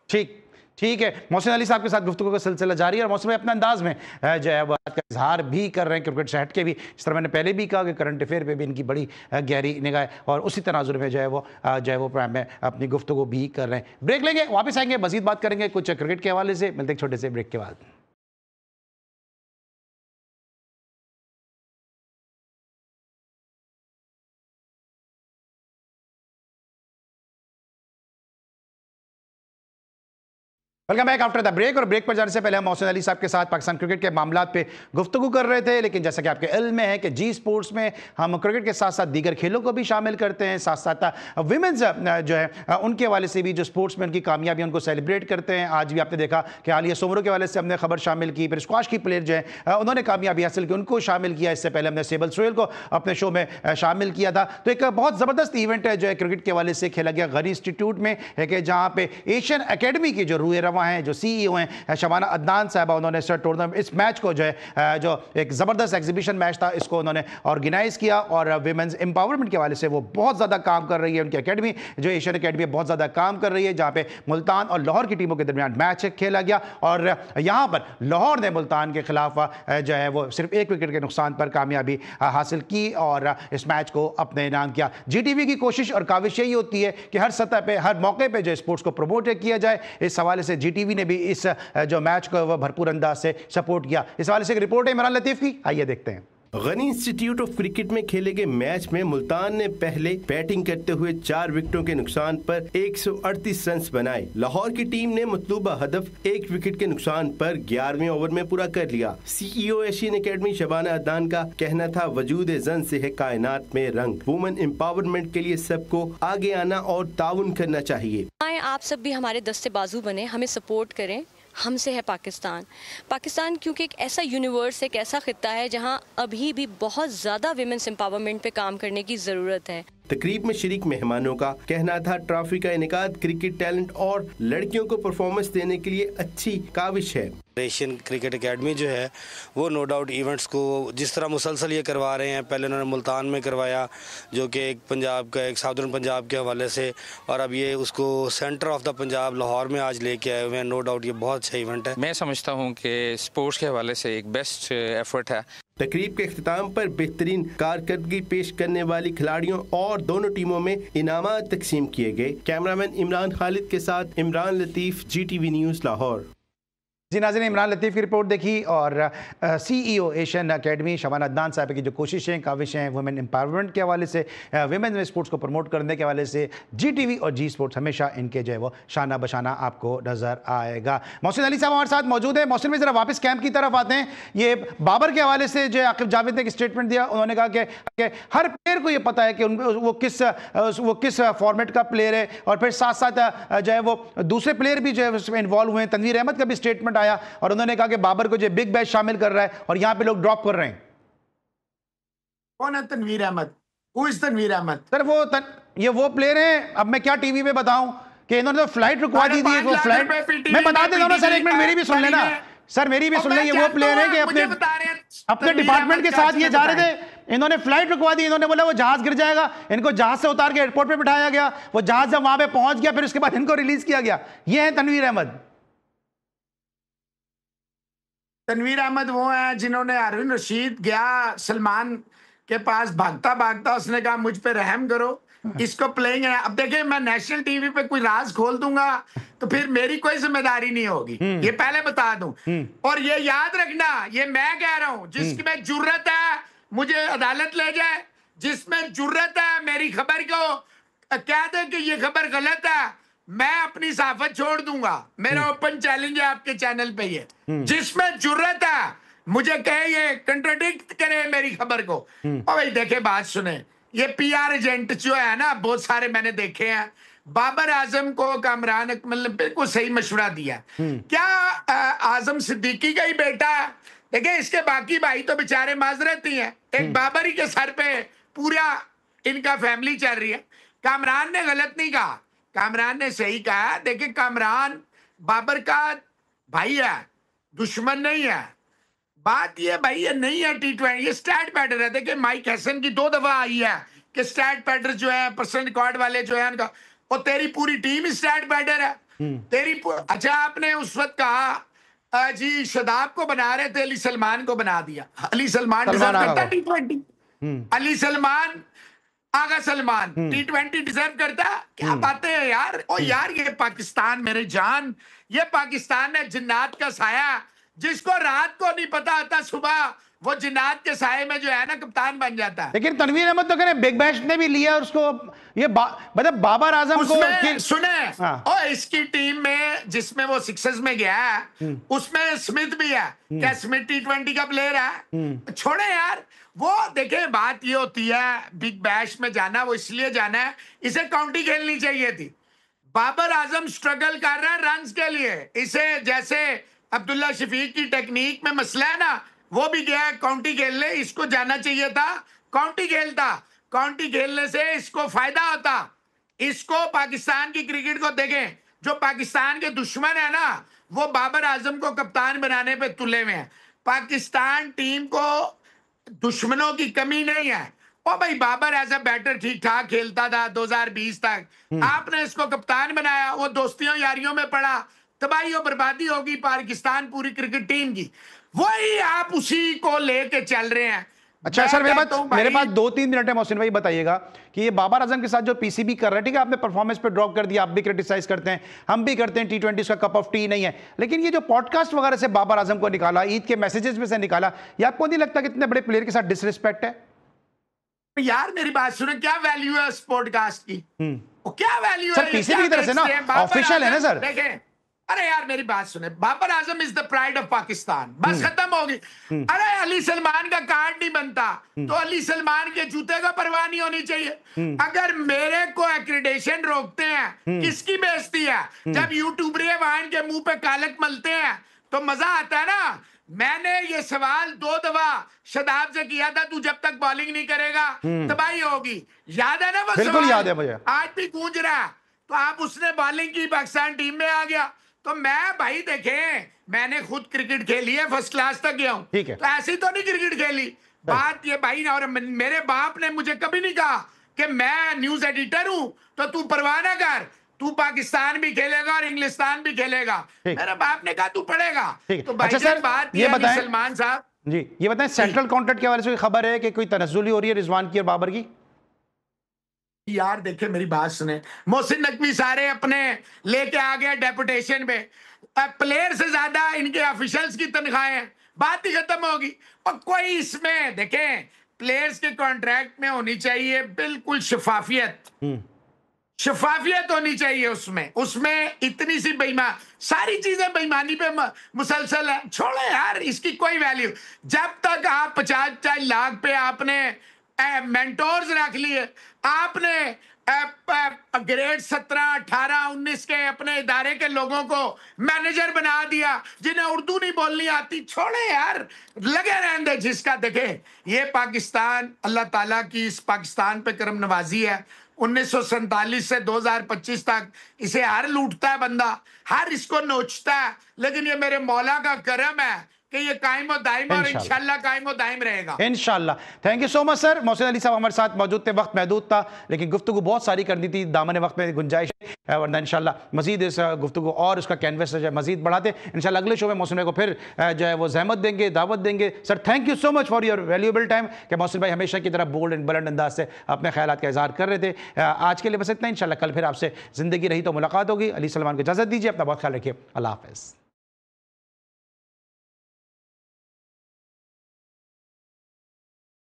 S1: ठीक है। मोहसिन अली साहब के साथ गुफ्तगू का सिलसिला जारी है और मौसम अपने अंदाज में जो है बात का इजहार भी कर रहे हैं क्रिकेट से हट के भी। इस तरह मैंने पहले भी कहा कि करंट अफेयर पे भी इनकी बड़ी गहरी निगाह है और उसी तनाजुर में जो है वो प्रोग्राम में अपनी गुफ्तगू भी कर रहे हैं। ब्रेक लेंगे, वापस आएंगे, मजीद बात करेंगे कुछ क्रिकेट के हवाले से। मिलते हैं छोटे से ब्रेक के बाद। Welcome back after the break. और ब्रेक पर जाने से पहले हम मोहसिन अली साहब के साथ पाकिस्तान क्रिकेट के मामलात पे गुफ्तगू कर रहे थे, लेकिन जैसा कि आपके इल्म में है कि जी स्पोर्ट्स में हम क्रिकेट के साथ साथ दीगर खेलों को भी शामिल करते हैं, साथ साथ विमेंस जो है उनके हवाले से भी जो स्पोर्ट्स में उनकी कामयाबी उनको सेलिब्रेट करते हैं। आज भी आपने देखा कि आलिया सोमरों के हवाले से हमने खबर शामिल की, फिर स्क्वाश की प्लेयर जो है उन्होंने कामयाबी हासिल की, उनको शामिल किया। इससे पहले हमने सेबल सोहेल को अपने शो में शामिल किया था। तो एक बहुत ज़बरदस्त इवेंट है जो है क्रिकेट के हवाले से खेला गया गनी इंस्टीट्यूट में, है कि जहाँ पे एशियन अकेडमी की जो रूए रवा हैं, जो CEO हैं शबाना अदनान साहबा, उन्होंने इस टूर्नामेंट इस मैच को जो है जो एक ज़बरदस्त एग्जीबिशन मैच था इसको उन्होंने ऑर्गेनाइज किया। और विमेंस एम्पावरमेंट के हवाले से वो बहुत ज़्यादा काम कर रही है। उनकी अकेडमी जो एशियन अकेडमी बहुत ज़्यादा काम कर रही है, जहाँ पे मुल्तान और लाहौर की टीमों के दरमियान मैच खेला गया और यहाँ पर लाहौर ने मुल्तान के खिलाफ जो है वो सिर्फ 1 विकेट के नुकसान पर कामयाबी हासिल की और इस मैच को अपने नाम किया। GTV की कोशिश और काविश यही होती है कि हर सतह पे, हर मौके पे जो स्पोर्ट्स को प्रमोट किया जाए। इस हवाले से GTV ने भी इस जो मैच को वह भरपूर अंदाज से सपोर्ट किया। इस हवाले से एक रिपोर्ट है इमरान लतीफ की, आइए देखते हैं।
S4: गनी इंस्टीट्यूट ऑफ क्रिकेट में खेले गए मैच में मुल्तान ने पहले बैटिंग करते हुए 4 विकेटों के नुकसान पर 138 रन बनाए। लाहौर की टीम ने मतलूबा हदफ 1 विकेट के नुकसान पर 11वें ओवर में पूरा कर लिया। CEO Asian academy Shabana Adnan का कहना था, वजूद जन से है कायनात में रंग। वुमेन एम्पावरमेंट के लिए सबको आगे आना और ताउन करना चाहिए।
S5: आप सब भी हमारे दस्ते बाजू बने, हमें सपोर्ट करें। हमसे है पाकिस्तान क्योंकि एक ऐसा यूनिवर्स, एक ऐसा खित्ता है जहां अभी भी बहुत ज़्यादा विमेंस एम्पावरमेंट पे काम करने की ज़रूरत है।
S4: तकरीब में शरीक मेहमानों का कहना था, ट्रॉफी का इनेकाद क्रिकेट टैलेंट और लड़कियों को परफॉर्मेंस देने के लिए अच्छी काविश है।
S6: एशियन क्रिकेट एकेडमी जो है वो नो डाउट इवेंट्स को जिस तरह मुसलसल ये करवा रहे हैं, पहले उन्होंने मुल्तान में करवाया जो कि एक पंजाब का, एक साउदर्न पंजाब के हवाले से, और अब ये उसको centre of the Punjab Lahore में आज लेके आए हुए हैं। नो डाउट ये बहुत अच्छा इवेंट है।
S7: मैं समझता हूँ कि स्पोर्ट्स के हवाले से एक बेस्ट एफर्ट है।
S4: तकरीब के इख्तिताम पर बेहतरीन कारकर्दगी पेश करने वाली खिलाड़ियों और दोनों टीमों में इनामात तकसीम किए गए। कैमरामैन इमरान खालिद के साथ इमरान लतीफ, GTV न्यूज़ लाहौर।
S1: जी नाज़रीन, इमरान लतीफ़ की रिपोर्ट देखी और CEO Asian academy Shabana Adnan साहब की जो कोशिशें, काविशें वुमेन एम्पावरमेंट के हवाले से, वुमेन में स्पोर्ट्स को प्रमोट करने के हवाले से GTV और जी स्पोर्ट्स हमेशा इनके जो है वो शाना बशाना आपको नज़र आएगा। मोहसिन अली साहब हमारे साथ मौजूद है। मोहसिन में ज़रा वापस कैंप की तरफ आते हैं। ये बाबर के हवाले से जो आकिब जावेद ने एक स्टेटमेंट दिया, उन्होंने कहा कि हर प्लेयर को ये पता है कि वो किस फॉर्मेट का प्लेयर है, और फिर साथ साथ जो है वो दूसरे प्लेयर भी जो है उसमें इन्वॉल्व हुए हैं। तनवीर अहमद का भी स्टेटमेंट आया और उन्होंने कहा कि बाबर को जो बिग बैश शामिल कर रहा है और यहां पे लोग ड्रॉप कर रहे हैं।
S2: कौन है Tanveer Ahmed? Who is Tanveer Ahmed?
S1: Sir ये वो प्लेयर हैं, अब मैं क्या टीवी पे बताऊं कि इन्होंने तो फ्लाइट रुकवा दी थी। वो फ्लाइट मैं बता देता हूं सर, 1 मिनट मेरी भी सुन लेना सर, मेरी भी सुन ले। ये वो प्लेयर है कि अपने डिपार्टमेंट के साथ ये जा रहे थे, इन्होंने फ्लाइट रुकवा दी। इन्होंने बोला वो जहाज गिर जाएगा, इनको जहाज से उतार के एयरपोर्ट पे बिठाया गया। वो जहाज जब वहां पे पहुंच गया फिर उसके बाद इनको रिलीज किया गया। ये है तनवीर अहमद।
S2: तनवीर अहमद वो है जिन्होंने हारून रशीद गया सलमान के पास भागता भागता, उसने कहा मुझ पे रहम करो, इसको प्लेइंग है। अब देखिए, मैं नेशनल टीवी पे कोई राज खोल दूंगा तो फिर मेरी कोई जिम्मेदारी नहीं होगी, ये पहले बता दूं। और ये याद रखना, ये मैं कह रहा हूं, जिसमें जुर्रत है मुझे अदालत ले जाए, जिसमें जुर्रत है मेरी खबर को कह दे कि ये खबर गलत है, मैं अपनी सहाफत छोड़ दूंगा। मेरा ओपन चैलेंज है आपके चैनल पे, ये जिसमें जुर्रत है मुझे कहे, ये कंट्राडिक्ट करे मेरी खबर को। और भाई देखे, बात सुने, ये PR एजेंट जो है ना, बहुत सारे मैंने देखे हैं। बाबर आजम को कामरान अकमल ने बिल्कुल सही मशवरा दिया। क्या आजम सिद्दीकी का ही बेटा है? देखिए, इसके बाकी भाई तो बेचारे माजरत ही हैं। एक बाबर ही के सर पे पूरा इनका फैमिली चल रही है। कामरान ने गलत नहीं कहा, कामरान ने सही कहा। देखिए, कामरान बाबर का भाई है, दुश्मन नहीं है। बात ये भाई, ये नहीं है T20, ये स्टैट पैडर है। देखिए, माइक हैसन की 2 दफा आई है कि स्टैट पैडर जो है, पर्सनल रिकॉर्ड वाले जो है उनका, और तेरी पूरी टीम स्टैट पैडर है तेरी। अच्छा, आपने उस वक्त कहा जी शदाब को बना रहे थे, अली सलमान को बना दिया। अली सलमान डिजर्व करता T20? अली सलमान, आगा सलमान T20 डिजर्व करता? क्या बातें हैं यार। और यार, ये पाकिस्तान मेरे जान, ये पाकिस्तान है जिन्नात का साया, जिसको रात को नहीं पता आता सुबह वो जिन्नात के साए में जो है ना कप्तान बन जाता है।
S1: लेकिन तनवीर अहमद तो कह रहे बिग बैश ने भी लिया और उसको ये मतलब बाबर आजम को
S2: सुने
S1: हाँ।
S2: और इसकी टीम में जिसमें वो सिक्सर्स में गया है उसमें स्मिथ भी है। क्या स्मिथ T20 का प्लेयर है? छोड़े यार, वो देखे बात ये होती है बिग बैश में जाना वो इसलिए जाना है, इसे काउंटी खेलनी चाहिए थी। बाबर आजम स्ट्रगल कर रहा है रन्स के लिए, इसे जैसे अब्दुल्ला शफीक की टेक्निक में मसला है ना, वो भी गया काउंटी खेलने, इसको जाना चाहिए था काउंटी खेलता। काउंटी खेलने से इसको फायदा होता। इसको पाकिस्तान की क्रिकेट को देखें, जो पाकिस्तान के दुश्मन है ना वो बाबर आजम को कप्तान बनाने पे तुले हुए हैं। पाकिस्तान टीम को दुश्मनों की कमी नहीं है। ओ भाई बाबर एज अ बैटर ठीक ठाक खेलता था 2020 तक, आपने इसको कप्तान बनाया, वो दोस्तियों यारियों में पड़ा, तबाही और बर्बादी होगी पाकिस्तान पूरी क्रिकेट टीम की। वही आप उसी को लेके चल रहे हैं।
S1: अच्छा सर, मेरे पास 2-3 मिनट है। मोहसिन भाई बताइएगा कि ये बाबर आजम के साथ जो पीसीबी कर रहा है, ठीक है आपने परफॉर्मेंस पे ड्रॉप कर दिया, आप भी क्रिटिसाइज करते हैं, हम भी करते हैं, T20 का कप ऑफ टी नहीं है, लेकिन ये जो पॉडकास्ट वगैरह से बाबर आजम को निकाला, ईद के मैसेजेस में से निकाला, ये आपको नहीं लगता कि इतने बड़े प्लेयर के साथ डिसरिस्पेक्ट है?
S2: यार मेरी बात सुनो, क्या वैल्यू है इस पॉडकास्ट की? क्या वैल्यू
S1: है? पीसीबी की तरफ से ना ऑफिशियल है ना सर।
S2: देखें, अरे यार मेरी बात सुने, Babar Azam is the pride of Pakistan, बस खत्म होगी। अरे अली सलमान का कार्ड नहीं बनता तो अली सलमान के जूते का परवाह नहीं होनी चाहिए। अगर मेरे को एक्रेडिटेशन रोकते हैं, किसकी बेइज्जती है? जब यूट्यूबर वाइन के मुंह पे कालक मलते हैं तो मजा आता है ना। मैंने ये सवाल 2 दफा शदाब से किया था, तू जब तक बॉलिंग नहीं करेगा तबाही होगी, याद है ना वो
S1: बिल्कुल याद है मुझे,
S2: आज भी गूंज रहा। तो आप उसने बॉलिंग की, पाकिस्तान टीम में आ गया। तो मैं भाई देखें, मैंने खुद क्रिकेट खेली है, फर्स्ट क्लास तक गया हूं,
S1: ठीक है,
S2: तो ऐसी तो नहीं क्रिकेट खेली। बात ये भाई, और मेरे बाप ने मुझे कभी नहीं कहा कि मैं न्यूज एडिटर हूं तो तू परवाह ना कर, तू पाकिस्तान भी खेलेगा और इंग्लिस्तान भी खेलेगा। मेरे बाप ने कहा तू पढ़ेगा। तो भाई सर बात ये बताएं सलमान साहब
S1: जी, ये बताएं सेंट्रल कॉन्ट्रैक्ट के बारे में खबर है कि कोई तनज़्ज़ुली हो रही है रिजवान की और बाबर की?
S2: यार देखिए मेरी बात सुने, मोहसिन नकवी सारे अपने लेके आ गए डेपुटेशन में, प्लेयर से ज्यादा इनके ऑफिशियल्स की तनख्वाहें, बात ही खत्म होगी। और कोई इसमें देखें, प्लेयर्स के कॉन्ट्रैक्ट में होनी चाहिए बिल्कुल शफाफियत, शफाफियत होनी चाहिए उसमें इतनी सी बेईमान, सारी चीजें बेईमानी पे मुसलसल है। छोड़े यार, इसकी कोई वैल्यू। जब तक आप 50 लाख पे आपने मेंटोर्स रख लिए, आपने ग्रेड 17, 18, 19 के अपने इदारे के लोगों को मैनेजर बना दिया जिन्हें उर्दू नहीं बोलनी आती, छोड़े यार, लगे रहने दे जिसका। देखे ये पाकिस्तान, अल्लाह ताला की इस पाकिस्तान पे करम नवाजी है। 1947 से 2025 तक इसे हर लूटता है बंदा, हर इसको नोचता है, लेकिन ये मेरे मौला का करम है कि ये कायम और दायम, और इंशाल्लाह कायम और दायम रहेगा इंशाल्लाह।
S1: Thank you so much sir. Mohsin Ali साहब हमारे साथ मौजूद थे, वक्त महदूद था लेकिन गुफ्तगू बहुत सारी करनी थी, दामन वक्त में गुंजाइश है, वरना इंशाल्लाह मजीद इस गुफ्तगू और उसका कैनवस मजीद बढ़ाते इंशाल्लाह। अगले शो में मोहसिन भाई को फिर जो है वो जहमत देंगे, दावत देंगे। Sir thank you so much for your valuable time कि मोहसिन भाई हमेशा की तरह बोल्ड एंड बुलंद अंदाज से अपने ख्यालात का इजहार कर रहे थे। आज के लिए बस इतना, इंशाल्लाह कल फिर आपसे जिंदगी रही तो मुलाकात होगी। अली सलमान को इजाजत दीजिए, अपना बहुत ख्याल रखिए, अल्लाह हाफ़िज़।